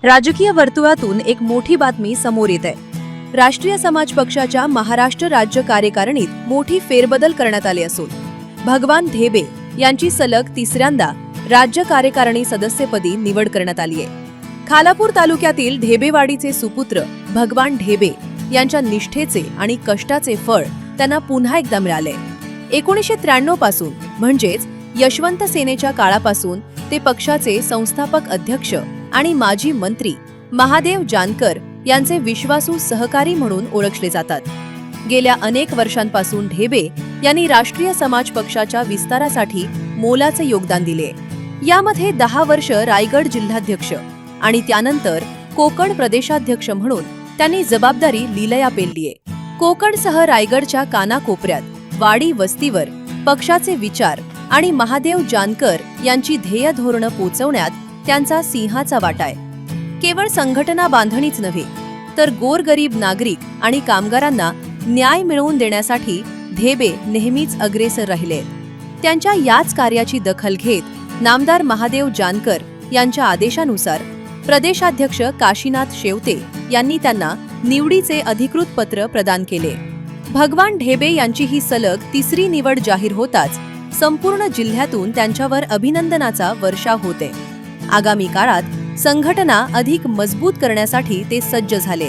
राजकीय वर्तुळातून एक मोठी बातमी समोर येत आहे. राष्ट्रीय समाज पक्षाच्या महाराष्ट्र राज्य कार्यकारिणीत मोठी फेरबदल करण्यात आली असून भगवान ढेबे यांची सलग तिसऱ्यांदा राज्य कार्यकारिणी सदस्यपदी निवड करण्यात आली आहे. खालापूर तालुक्यातील ढेबेवाडीचे सुपुत्र भगवान ढेबे यांच्या निष्ठेचे आणि कष्टाचे फळ त्यांना पुन्हा एकदा मिळाले. 1993 पासून म्हणजेच यशवंत सेनेच्या काळापासून ते पक्षाचे संस्थापक अध्यक्ष आणि माजी मंत्री महादेव जानकर यांचे विश्वासू सहकारी म्हणून ओळखले जातात. गेल्या अनेक वर्षांपासून ढेबे यांनी राष्ट्रीय समाज पक्षाच्या विस्तारासाठी मोलाचे योगदान दिले. यामध्ये 10 वर्ष रायगड जिल्हाध्यक्ष आणि त्यानंतर कोकण प्रदेशाध्यक्ष म्हणून त्यांनी जबाबदारी लीलया पेललीये. कोकणसह रायगडच्या कानाकोपऱ्यात वाडी वस्तीवर पक्षाचे विचार आणि महादेव जानकर यांची ध्येय धोरणं पोचवण्यात त्यांचा सिंहाचा वाटा आहे. केवळ संघटना बांधणीच नव्हे तर गोरगरीब नागरिक आणि कामगारांना न्याय मिळवून देण्यासाठी ढेबे नेहमीच अग्रेसर राहिले. त्यांच्या याच कार्याची दखल घेत नामदार महादेव जानकर यांच्या आदेशानुसार प्रदेशाध्यक्ष काशीनाथ शेवते यांनी त्यांना निवडीचे अधिकृत पत्र प्रदान केले. भगवान ढेबे यांची ही सलग तिसरी निवड जाहीर होताच संपूर्ण जिल्ह्यातून त्यांच्यावर अभिनंदनाचा वर्षाव होते. आगामी काळात संघटना अधिक मजबूत करण्यासाठी ते सज्ज झाले.